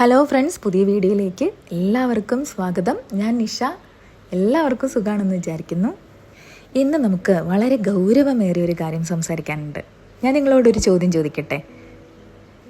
Hello friends, പുതിയ വീഡിയോയിലേക്ക് എല്ലാവർക്കും സ്വാഗതം. ഞാൻ നിഷ. എല്ലാവർക്കും സുഖമാണെന്ന് വിചാരിക്കുന്നു. ഇന്ന് നമുക്ക് വളരെ ഗൗരവമേറിയ ഒരു കാര്യം സംസാരിക്കാനുണ്ട്. ഞാൻ നിങ്ങളോടൊരു ചോദ്യം ചോദിക്കട്ടെ.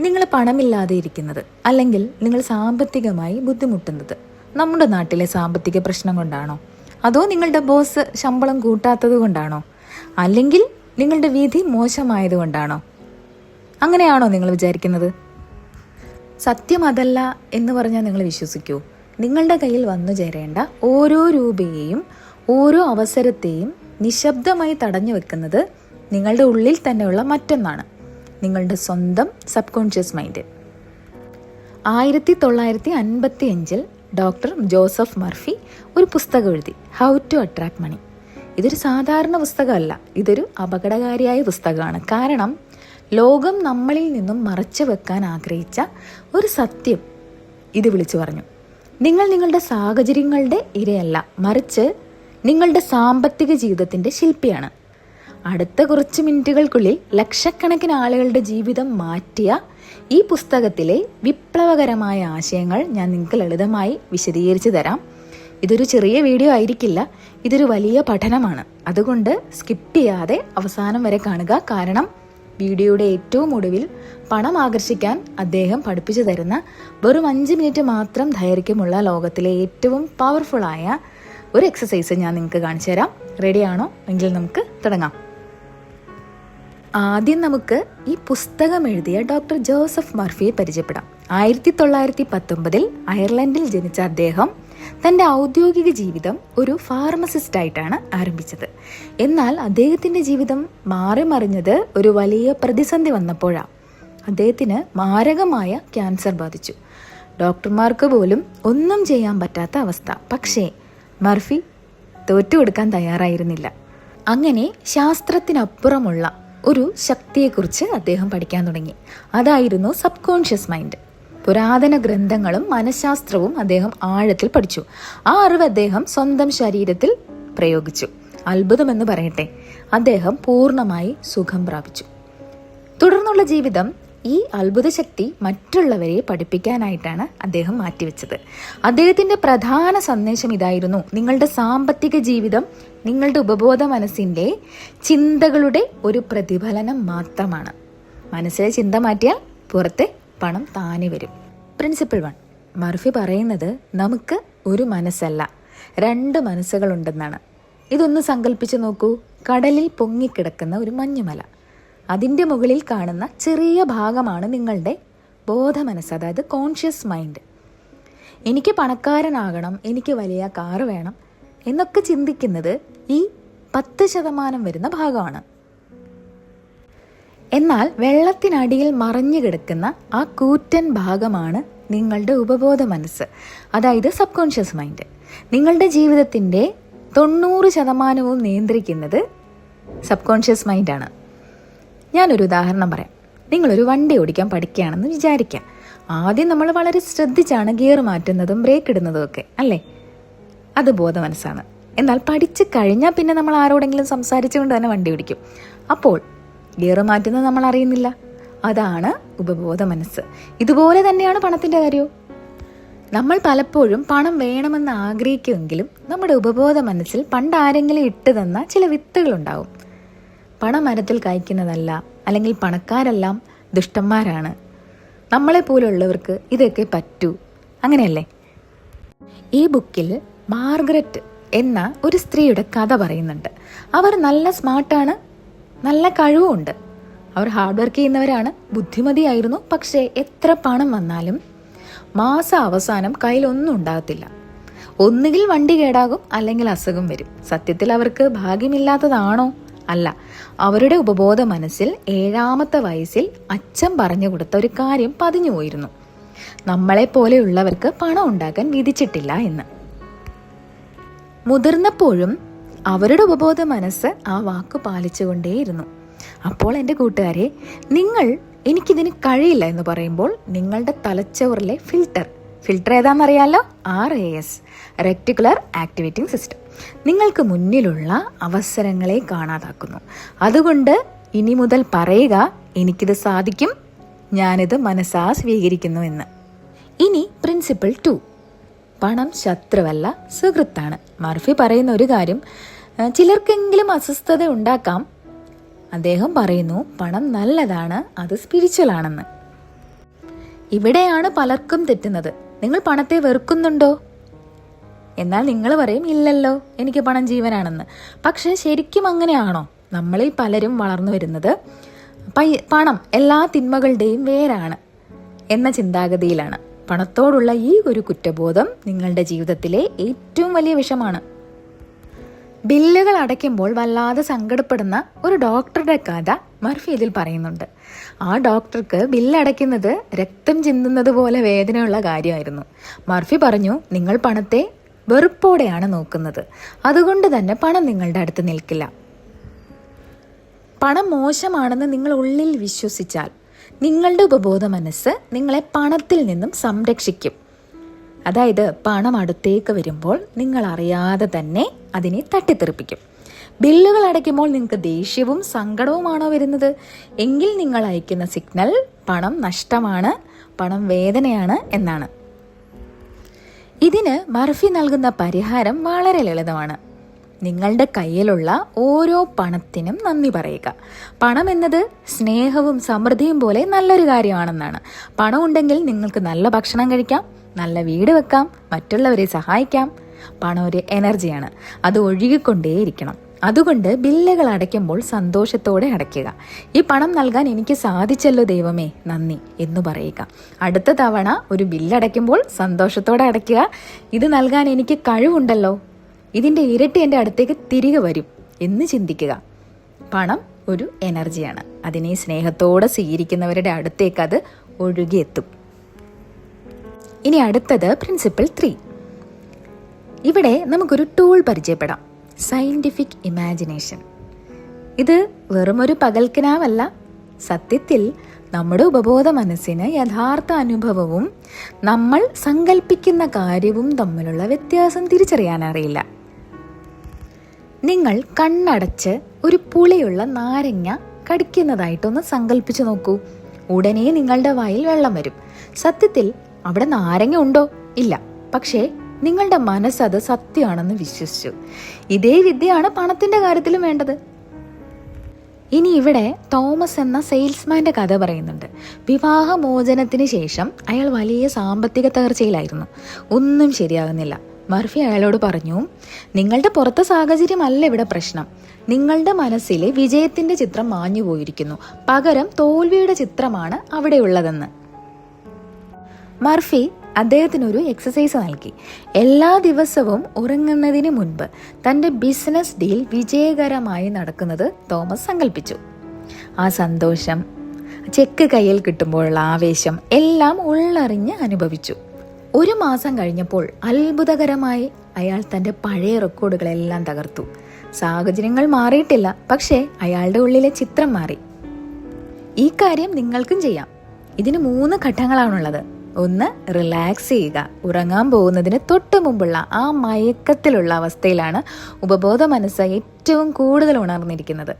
നിങ്ങൾ പണമില്ലാതെ ഇരിക്കുന്നത്, അല്ലെങ്കിൽ നിങ്ങൾ സാമ്പത്തികമായി ബുദ്ധിമുട്ടുന്നത് നമ്മുടെ നാട്ടിലെ സാമ്പത്തിക പ്രശ്നം കൊണ്ടാണോ? അതോ നിങ്ങളുടെ ബോസ് ശമ്പളം കൂട്ടാത്തത് കൊണ്ടാണോ? അല്ലെങ്കിൽ നിങ്ങളുടെ വിധി മോശമായത് കൊണ്ടാണോ? അങ്ങനെയാണോ നിങ്ങൾ വിചാരിക്കുന്നത്? സത്യം അതല്ല എന്ന് പറഞ്ഞാൽ നിങ്ങൾ വിശ്വസിക്കൂ? നിങ്ങളുടെ കയ്യിൽ വന്നു ചേരേണ്ട ഓരോ രൂപയെയും ഓരോ അവസരത്തെയും നിശബ്ദമായി തടഞ്ഞു വെക്കുന്നത് നിങ്ങളുടെ ഉള്ളിൽ തന്നെയുള്ള മറ്റൊന്നാണ്, നിങ്ങളുടെ സ്വന്തം sub conscious mind. 1955 doctor Joseph Murphy ഒരു പുസ്തകം എഴുതി, ഹൗ ടു അട്രാക്ട് മണി. ഇതൊരു സാധാരണ പുസ്തകമല്ല, ഇതൊരു അപകടകാരിയായ പുസ്തകമാണ്. കാരണം ലോകം നമ്മളിൽ നിന്നും മറച്ചു വെക്കാൻ ആഗ്രഹിച്ച ഒരു സത്യം ഇത് വിളിച്ചു പറഞ്ഞു. നിങ്ങൾ നിങ്ങളുടെ സാഹചര്യങ്ങളുടെ ഇരയല്ല, മറിച്ച് നിങ്ങളുടെ സാമ്പത്തിക ജീവിതത്തിൻ്റെ ശില്പിയാണ്. അടുത്ത കുറച്ച് മിനിറ്റുകൾക്കുള്ളിൽ ലക്ഷക്കണക്കിന് ആളുകളുടെ ജീവിതം മാറ്റിയ ഈ പുസ്തകത്തിലെ വിപ്ലവകരമായ ആശയങ്ങൾ ഞാൻ നിങ്ങൾക്ക് ലളിതമായി വിശദീകരിച്ചു തരാം. ഇതൊരു ചെറിയ വീഡിയോ ആയിരിക്കില്ല, ഇതൊരു വലിയ പഠനമാണ്. അതുകൊണ്ട് സ്കിപ്പ് ചെയ്യാതെ അവസാനം വരെ കാണുക. കാരണം വീഡിയോയുടെ ഏറ്റവും ഒടുവിൽ പണം ആകർഷിക്കാൻ അദ്ദേഹം പഠിപ്പിച്ചു തരുന്ന വെറും 5 മിനിറ്റ് മാത്രം ദൈർഘ്യമുള്ള ലോകത്തിലെ ഏറ്റവും പവർഫുള്ളായ ഒരു എക്സസൈസ് ഞാൻ നിങ്ങൾക്ക് കാണിച്ചു തരാം. റെഡിയാണോ? എങ്കിൽ നമുക്ക് തുടങ്ങാം. ആദ്യം നമുക്ക് ഈ പുസ്തകം എഴുതിയ ഡോക്ടർ ജോസഫ് മർഫിയെ പരിചയപ്പെടാം. 1919 അയർലൻഡിൽ ജനിച്ച അദ്ദേഹം തൻ്റെ ഔദ്യോഗിക ജീവിതം ഒരു ഫാർമസിസ്റ്റായിട്ടാണ് ആരംഭിച്ചത്. എന്നാൽ അദ്ദേഹത്തിൻ്റെ ജീവിതം മാറി മറിഞ്ഞത് ഒരു വലിയ പ്രതിസന്ധി വന്നപ്പോഴാണ്. അദ്ദേഹത്തിന് മാരകമായ ക്യാൻസർ ബാധിച്ചു. ഡോക്ടർമാർക്ക് പോലും ഒന്നും ചെയ്യാൻ പറ്റാത്ത അവസ്ഥ. പക്ഷേ മർഫി തോറ്റുകൊടുക്കാൻ തയ്യാറായിരുന്നില്ല. അങ്ങനെ ശാസ്ത്രത്തിനപ്പുറമുള്ള ഒരു ശക്തിയെക്കുറിച്ച് അദ്ദേഹം പഠിക്കാൻ തുടങ്ങി. അതായിരുന്നു സബ് കോൺഷ്യസ് മൈൻഡ്. പുരാതന ഗ്രന്ഥങ്ങളും മനഃശാസ്ത്രവും അദ്ദേഹം ആഴത്തിൽ പഠിച്ചു. ആ അറിവ് അദ്ദേഹം സ്വന്തം ശരീരത്തിൽ പ്രയോഗിച്ചു. അത്ഭുതമെന്ന് പറയട്ടെ, അദ്ദേഹം പൂർണ്ണമായി സുഖം പ്രാപിച്ചു. തുടർന്നുള്ള ജീവിതം ഈ അത്ഭുത ശക്തി മറ്റുള്ളവരെ പഠിപ്പിക്കാനായിട്ടാണ് അദ്ദേഹം മാറ്റിവെച്ചത്. അദ്ദേഹത്തിന്റെ പ്രധാന സന്ദേശം ഇതായിരുന്നു: നിങ്ങളുടെ സാമ്പത്തിക ജീവിതം നിങ്ങളുടെ ഉപബോധ മനസ്സിന്റെ ചിന്തകളുടെ ഒരു പ്രതിഫലനം മാത്രമാണ്. മനസ്സിലെ ചിന്ത മാറ്റിയാൽ പുറത്തെ പണം താനെ വരും. പ്രിൻസിപ്പിൾ 1. മർഫി പറയുന്നത് നമുക്ക് ഒരു മനസ്സല്ല, 2 മനസ്സുകളുണ്ടെന്നാണ്. ഇതൊന്ന് സങ്കല്പിച്ചു നോക്കൂ. കടലിൽ പൊങ്ങിക്കിടക്കുന്ന ഒരു മഞ്ഞുമല, അതിൻ്റെ മുകളിൽ കാണുന്ന ചെറിയ ഭാഗമാണ് നിങ്ങളുടെ ബോധമനസ്സ്, അതായത് കോൺഷ്യസ് മൈൻഡ്. എനിക്ക് പണക്കാരനാകണം, എനിക്ക് വലിയ കാറ് വേണം എന്നൊക്കെ ചിന്തിക്കുന്നത് ഈ 10% വരുന്ന ഭാഗമാണ്. എന്നാൽ വെള്ളത്തിനടിയിൽ മറഞ്ഞു കിടക്കുന്ന ആ കൂറ്റൻ ഭാഗമാണ് നിങ്ങളുടെ ഉപബോധ മനസ്സ്, അതായത് സബ് കോൺഷ്യസ് മൈൻഡ്. നിങ്ങളുടെ ജീവിതത്തിൻ്റെ 90% നിയന്ത്രിക്കുന്നത് സബ് കോൺഷ്യസ് മൈൻഡാണ്. ഞാനൊരു ഉദാഹരണം പറയാം. നിങ്ങളൊരു വണ്ടി ഓടിക്കാൻ പഠിക്കുകയാണെന്ന് വിചാരിക്കാം. ആദ്യം നമ്മൾ വളരെ ശ്രദ്ധിച്ചാണ് ഗിയർ മാറ്റുന്നതും ബ്രേക്ക് ഇടുന്നതും ഒക്കെ, അല്ലേ? അത് ബോധ മനസ്സാണ്. എന്നാൽ പഠിച്ചു കഴിഞ്ഞാൽ പിന്നെ നമ്മൾ ആരോടെങ്കിലും സംസാരിച്ചുകൊണ്ട് തന്നെ വണ്ടി ഓടിക്കും. അപ്പോൾ ഗിയർ മാറ്റുന്നത് നമ്മൾ അറിയുന്നില്ല. അതാണ് ഉപബോധ മനസ്സ്. ഇതുപോലെ തന്നെയാണ് പണത്തിൻ്റെ കാര്യവും. നമ്മൾ പലപ്പോഴും പണം വേണമെന്ന് ആഗ്രഹിക്കുമെങ്കിലും നമ്മുടെ ഉപബോധ മനസ്സിൽ പണ്ട് ആരെങ്കിലും ഇട്ട് തന്ന ചില വിത്തുകളുണ്ടാവും. പണം മരത്തിൽ കായ്ക്കുന്നതല്ല, അല്ലെങ്കിൽ പണക്കാരെല്ലാം ദുഷ്ടന്മാരാണ്, നമ്മളെപ്പോലുള്ളവർക്ക് ഇതൊക്കെ പറ്റൂ, അങ്ങനെയല്ലേ? ഈ ബുക്കിൽ മാർഗരറ്റ് എന്ന ഒരു സ്ത്രീയുടെ കഥ പറയുന്നുണ്ട്. അവർ നല്ല സ്മാർട്ടാണ്, നല്ല കഴിവുമുണ്ട്. അവർ ഹാർഡ് വർക്ക് ചെയ്യുന്നവരാണ്, ബുദ്ധിമതിയായിരുന്നു. പക്ഷേ എത്ര പണം വന്നാലും മാസം അവസാനം കയ്യിലൊന്നും ഉണ്ടാകത്തില്ല. ഒന്നുകിൽ വണ്ടി കേടാകും, അല്ലെങ്കിൽ അസുഖം വരും. സത്യത്തിൽ അവർക്ക് ഭാഗ്യമില്ലാത്തതാണോ? അല്ല. അവരുടെ ഉപബോധ മനസ്സിൽ 7ാമത്തെ വയസ്സിൽ അച്ഛൻ പറഞ്ഞു കൊടുത്ത ഒരു കാര്യം പതിഞ്ഞു പോയിരുന്നു: നമ്മളെ പോലെയുള്ളവർക്ക് പണം ഉണ്ടാക്കാൻ വിധിച്ചിട്ടില്ല എന്ന്. മുതിർന്നപ്പോഴും അവരുടെ ഉപബോധ മനസ്സ് ആ വാക്ക് പാലിച്ചുകൊണ്ടേയിരുന്നു. അപ്പോൾ എൻ്റെ കൂട്ടുകാരെ, നിങ്ങൾ എനിക്കിതിന് കഴിയില്ല എന്ന് പറയുമ്പോൾ നിങ്ങളുടെ തലച്ചോറിലെ ഫിൽട്ടർ ഏതാണെന്നറിയാലോ? RAS, റെക്ടിക്കുലർ ആക്ടിവേറ്റിംഗ് സിസ്റ്റം, നിങ്ങൾക്ക് മുന്നിലുള്ള അവസരങ്ങളെ കാണാതാക്കുന്നു. അതുകൊണ്ട് ഇനി മുതൽ പറയുക, എനിക്കിത് സാധിക്കും, ഞാനിത് മനസ്സാ സ്വീകരിക്കുന്നു എന്ന്. ഇനി പ്രിൻസിപ്പിൾ 2, പണം ശത്രുവല്ല സുഹൃത്താണ്. മർഫി പറയുന്ന ഒരു കാര്യം ചിലർക്കെങ്കിലും അസ്വസ്ഥത ഉണ്ടാക്കാം. അദ്ദേഹം പറയുന്നു പണം നല്ലതാണ്, അത് സ്പിരിച്വൽ ആണെന്ന്. ഇവിടെയാണ് പലർക്കും തെറ്റുന്നത്. നിങ്ങൾ പണത്തെ വെറുക്കുന്നുണ്ടോ? എന്നാൽ നിങ്ങൾ പറയും ഇല്ലല്ലോ, എനിക്ക് പണം ജീവനാണെന്ന്. പക്ഷെ ശരിക്കും അങ്ങനെയാണോ? നമ്മളിൽ പലരും വളർന്നു വരുന്നത് പണം എല്ലാ തിന്മകളുടെയും വേരാണ് എന്ന ചിന്താഗതിയിലാണ്. പണത്തോടുള്ള ഈ ഒരു കുറ്റബോധം നിങ്ങളുടെ ജീവിതത്തിലെ ഏറ്റവും വലിയ വിഷമാണ്. ബില്ലുകൾ അടയ്ക്കുമ്പോൾ വല്ലാതെ സങ്കടപ്പെടുന്ന ഒരു ഡോക്ടറുടെ കഥ മർഫി ഇതിൽ പറയുന്നുണ്ട്. ആ ഡോക്ടർക്ക് ബില്ലടയ്ക്കുന്നത് രക്തം ചിന്തുന്നത് പോലെ വേദനയുള്ള കാര്യമായിരുന്നു. മർഫി പറഞ്ഞു, നിങ്ങൾ പണത്തെ വെറുപ്പോടെയാണ് നോക്കുന്നത്, അതുകൊണ്ട് തന്നെ പണം നിങ്ങളുടെ അടുത്ത് നിൽക്കില്ല. പണം മോശമാണെന്ന് നിങ്ങൾ ഉള്ളിൽ വിശ്വസിച്ചാൽ നിങ്ങളുടെ ഉപബോധ മനസ്സ് നിങ്ങളെ പണത്തിൽ നിന്നും സംരക്ഷിക്കും. അതായത് പണം അടുത്തേക്ക് വരുമ്പോൾ നിങ്ങൾ അറിയാതെ തന്നെ അതിനെ തട്ടിത്തെറിപ്പിക്കും. ബില്ലുകൾ അടയ്ക്കുമ്പോൾ നിങ്ങൾക്ക് ദേഷ്യവും സങ്കടവുമാണോ വരുന്നത്? എങ്കിൽ നിങ്ങൾ അയക്കുന്ന സിഗ്നൽ പണം നഷ്ടമാണ്, പണം വേദനയാണ് എന്നാണ്. ഇതിന് മർഫി നൽകുന്ന പരിഹാരം വളരെ ലളിതമാണ്. നിങ്ങളുടെ കയ്യിലുള്ള ഓരോ പണത്തിനും നന്ദി പറയുക. പണം എന്നത് സ്നേഹവും സമൃദ്ധിയും പോലെ നല്ലൊരു കാര്യമാണെന്നാണ്. പണം ഉണ്ടെങ്കിൽ നിങ്ങൾക്ക് നല്ല ഭക്ഷണം കഴിക്കാം, നല്ല വീട് വെക്കാം, മറ്റുള്ളവരെ സഹായിക്കാം. പണം ഒരു എനർജിയാണ്, അത് ഒഴുകിക്കൊണ്ടേയിരിക്കണം. അതുകൊണ്ട് ബില്ലുകൾ അടയ്ക്കുമ്പോൾ സന്തോഷത്തോടെ അടയ്ക്കുക. ഈ പണം നൽകാൻ എനിക്ക് സാധിച്ചല്ലോ ദൈവമേ, നന്ദി എന്ന് പറയുക. അടുത്ത തവണ ഒരു ബില്ലടയ്ക്കുമ്പോൾ സന്തോഷത്തോടെ അടയ്ക്കുക. ഇത് നൽകാൻ എനിക്ക് കഴിവുണ്ടല്ലോ, ഇതിൻ്റെ ഇരട്ടി എൻ്റെ അടുത്തേക്ക് തിരികെ വരും എന്ന് ചിന്തിക്കുക. പണം ഒരു എനർജിയാണ്, അതിനെ സ്നേഹത്തോടെ സ്വീകരിക്കുന്നവരുടെ അടുത്തേക്ക് അത് ഒഴുകിയെത്തും. ഇനി അടുത്തത് പ്രിൻസിപ്പിൾ 3. ഇവിടെ നമുക്കൊരു ടൂൾ പരിചയപ്പെടാം, സയന്റിഫിക് ഇമാജിനേഷൻ. ഇത് വെറുമൊരു പകൽക്കിനാവല്ല. സത്യത്തിൽ നമ്മുടെ ഉപബോധ മനസ്സിന് യഥാർത്ഥ അനുഭവവും നമ്മൾ സങ്കല്പിക്കുന്ന കാര്യവും തമ്മിലുള്ള വ്യത്യാസം തിരിച്ചറിയാനറിയില്ല. നിങ്ങൾ കണ്ണടച്ച് ഒരു പുളിയുള്ള നാരങ്ങ കടിക്കുന്നതായിട്ടൊന്ന് സങ്കല്പിച്ചു നോക്കൂ. ഉടനെ നിങ്ങളുടെ വായിൽ വെള്ളം വരും. സത്യത്തിൽ അവിടെ നാരങ്ങ ഉണ്ടോ? ഇല്ല. പക്ഷേ നിങ്ങളുടെ മനസ്സത് സത്യമാണെന്ന് വിശ്വസിച്ചു. ഇതേ വിദ്യയാണ് പണത്തിന്റെ കാര്യത്തിലും വേണ്ടത്. ഇനി ഇവിടെ തോമസ് എന്ന സെയിൽസ്മാന്റെ കഥ പറയുന്നുണ്ട്. വിവാഹമോചനത്തിന് ശേഷം അയാൾ വലിയ സാമ്പത്തിക തകർച്ചയിലായിരുന്നു. ഒന്നും ശരിയാകുന്നില്ല. മർഫി അയാളോട് പറഞ്ഞു, നിങ്ങളുടെ പുറത്തെ സാഹചര്യമല്ല ഇവിടെ പ്രശ്നം, നിങ്ങളുടെ മനസ്സിലെ വിജയത്തിന്റെ ചിത്രം മാഞ്ഞു പോയിരിക്കുന്നു, പകരം തോൽവിയുടെ ചിത്രമാണ് അവിടെയുള്ളതെന്ന്. മർഫി അദ്ദേഹത്തിനൊരു എക്സസൈസ് നൽകി. എല്ലാ ദിവസവും ഉറങ്ങുന്നതിന് മുൻപ് തൻ്റെ ബിസിനസ് ഡീൽ വിജയകരമായി നടക്കുന്നത് തോമസ് സങ്കല്പിച്ചു. ആ സന്തോഷം, ചെക്ക് കയ്യിൽ കിട്ടുമ്പോഴുള്ള ആവേശം എല്ലാം ഉള്ളറിഞ്ഞ് അനുഭവിച്ചു. 1 മാസം കഴിഞ്ഞപ്പോൾ അത്ഭുതകരമായി അയാൾ തൻ്റെ പഴയ റെക്കോർഡുകളെല്ലാം തകർത്തു. സാഹചര്യങ്ങൾ മാറിയിട്ടില്ല, പക്ഷേ അയാളുടെ ഉള്ളിലെ ചിത്രം മാറി. ഈ കാര്യം നിങ്ങൾക്കും ചെയ്യാം. ഇതിന് 3 ഘട്ടങ്ങളാണുള്ളത്. 1, റിലാക്സ് ചെയ്യുക. ഉറങ്ങാൻ പോകുന്നതിന് തൊട്ട് മുമ്പുള്ള ആ മയക്കത്തിലുള്ള അവസ്ഥയിലാണ് ഉപബോധ മനസ്സ് ഏറ്റവും കൂടുതൽ ഉണർന്നിരിക്കുന്നത്.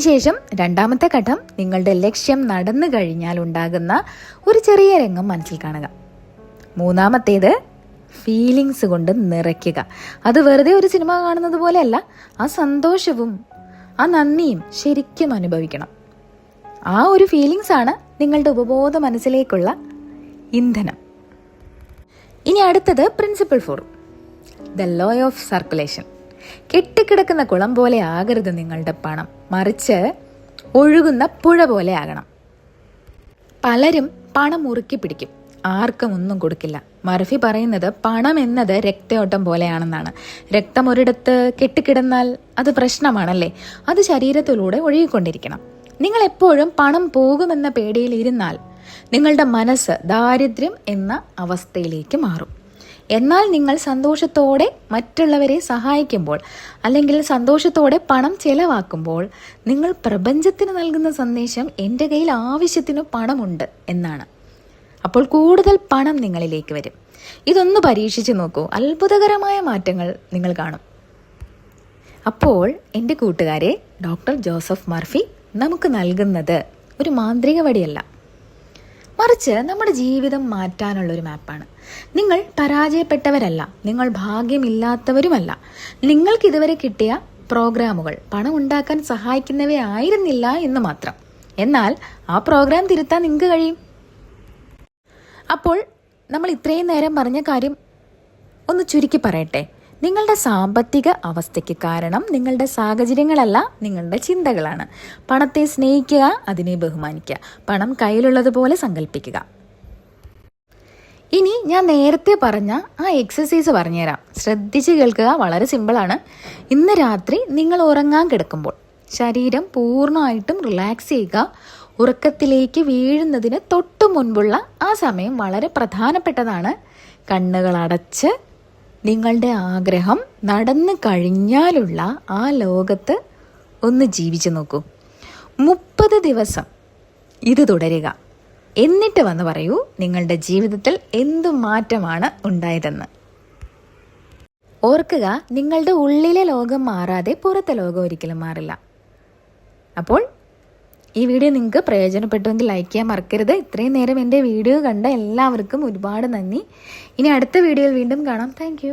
ശേഷം 2ാമത്തെ ഘട്ടം, നിങ്ങളുടെ ലക്ഷ്യം നടന്നു കഴിഞ്ഞാൽ ഉണ്ടാകുന്ന ഒരു ചെറിയ രംഗം മനസ്സിൽ കാണുക. 3ാമത്തേത്, ഫീലിങ്സ് കൊണ്ട് നിറയ്ക്കുക. അത് വെറുതെ ഒരു സിനിമ കാണുന്നത് പോലെയല്ല, ആ സന്തോഷവും ആ നന്ദിയും ശരിക്കും അനുഭവിക്കണം. ആ ഒരു ഫീലിങ്സ് ആണ് നിങ്ങളുടെ ഉപബോധ മനസ്സിലേക്കുള്ള ഇന്ധനം. ഇനി അടുത്തത് principle 4, the law of circulation. കെട്ടിക്കിടക്കുന്ന കുളം പോലെ ആകരുത് നിങ്ങളുടെ പണം, മറിച്ച് ഒഴുകുന്ന പുഴ പോലെ ആകണം. പലരും പണം മുറുക്കി പിടിക്കും, ആർക്കും ഒന്നും കൊടുക്കില്ല. മർഫി പറയുന്നത് പണം എന്നത് രക്തയോട്ടം പോലെയാണെന്നാണ്. രക്തം ഒരിടത്ത് കെട്ടിക്കിടന്നാൽ അത് പ്രശ്നമാണല്ലേ, അത് ശരീരത്തിലൂടെ ഒഴുകിക്കൊണ്ടിരിക്കണം. നിങ്ങൾ എപ്പോഴും പണം പോകുമെന്ന പേടിയിൽ ഇരുന്നാൽ നിങ്ങളുടെ മനസ്സ് ദാരിദ്ര്യം എന്ന അവസ്ഥയിലേക്ക് മാറും. എന്നാൽ നിങ്ങൾ സന്തോഷത്തോടെ മറ്റുള്ളവരെ സഹായിക്കുമ്പോൾ, അല്ലെങ്കിൽ സന്തോഷത്തോടെ പണം ചെലവാക്കുമ്പോൾ, നിങ്ങൾ പ്രപഞ്ചത്തിന് നൽകുന്ന സന്ദേശം എൻ്റെ കയ്യിൽ ആവശ്യത്തിന് പണമുണ്ട് എന്നാണ്. അപ്പോൾ കൂടുതൽ പണം നിങ്ങളിലേക്ക് വരും. ഇതൊന്ന് പരീക്ഷിച്ച് നോക്കൂ, അത്ഭുതകരമായ മാറ്റങ്ങൾ നിങ്ങൾ കാണും. അപ്പോൾ എൻ്റെ കൂട്ടുകാരെ, ഡോക്ടർ ജോസഫ് മർഫി നമുക്ക് നൽകുന്നത് ഒരു മാന്ത്രിക വടിയല്ല, മറിച്ച് നമ്മുടെ ജീവിതം മാറ്റാനുള്ളൊരു മാപ്പാണ്. നിങ്ങൾ പരാജയപ്പെട്ടവരല്ല, നിങ്ങൾ ഭാഗ്യമില്ലാത്തവരുമല്ല. നിങ്ങൾക്ക് ഇതുവരെ കിട്ടിയ പ്രോഗ്രാമുകൾ പണം ഉണ്ടാക്കാൻ സഹായിക്കുന്നവയായിരുന്നില്ല എന്ന് മാത്രം. എന്നാൽ ആ പ്രോഗ്രാം തിരുത്താൻ നിങ്ങൾക്ക് കഴിയും. അപ്പോൾ നമ്മൾ ഇത്രയും നേരം പറഞ്ഞ കാര്യം ഒന്ന് ചുരുക്കി പറയട്ടെ. നിങ്ങളുടെ സാമ്പത്തിക അവസ്ഥയ്ക്ക് കാരണം നിങ്ങളുടെ സാഹചര്യങ്ങളല്ല, നിങ്ങളുടെ ചിന്തകളാണ്. പണത്തെ സ്നേഹിക്കുക, അതിനെ ബഹുമാനിക്കുക, പണം കയ്യിലുള്ളതുപോലെ സങ്കല്പിക്കുക. ഇനി ഞാൻ നേരത്തെ പറഞ്ഞ ആ എക്സസൈസ് പറഞ്ഞുതരാം, ശ്രദ്ധിച്ച് കേൾക്കുക. വളരെ സിമ്പിളാണ്. ഇന്ന് രാത്രി നിങ്ങൾ ഉറങ്ങാൻ കിടക്കുമ്പോൾ ശരീരം പൂർണ്ണമായിട്ടും റിലാക്സ് ചെയ്യുക. ഉറക്കത്തിലേക്ക് വീഴുന്നതിന് തൊട്ടു മുൻപുള്ള ആ സമയം വളരെ പ്രധാനപ്പെട്ടതാണ്. കണ്ണുകൾ അടച്ച് നിങ്ങളുടെ ആഗ്രഹം നടന്നു കഴിഞ്ഞാലുള്ള ആ ലോകത്ത് ഒന്ന് ജീവിച്ചു നോക്കൂ. 30 ദിവസം ഇത് തുടരുക. എന്നിട്ട് വന്ന് പറയൂ നിങ്ങളുടെ ജീവിതത്തിൽ എന്തു മാറ്റമാണ് ഉണ്ടായതെന്ന്. ഓർക്കുക, നിങ്ങളുടെ ഉള്ളിലെ ലോകം മാറാതെ പുറത്തെ ലോകം ഒരിക്കലും മാറില്ല. അപ്പോൾ ഈ വീഡിയോ നിങ്ങൾക്ക് പ്രയോജനപ്പെട്ടുവെങ്കിൽ ലൈക്ക് ചെയ്യാൻ മറക്കരുത്. ഇത്രയും നേരം എൻ്റെ വീഡിയോ കണ്ട എല്ലാവർക്കും ഒരുപാട് നന്ദി. ഇനി അടുത്ത വീഡിയോയിൽ വീണ്ടും കാണാം. താങ്ക്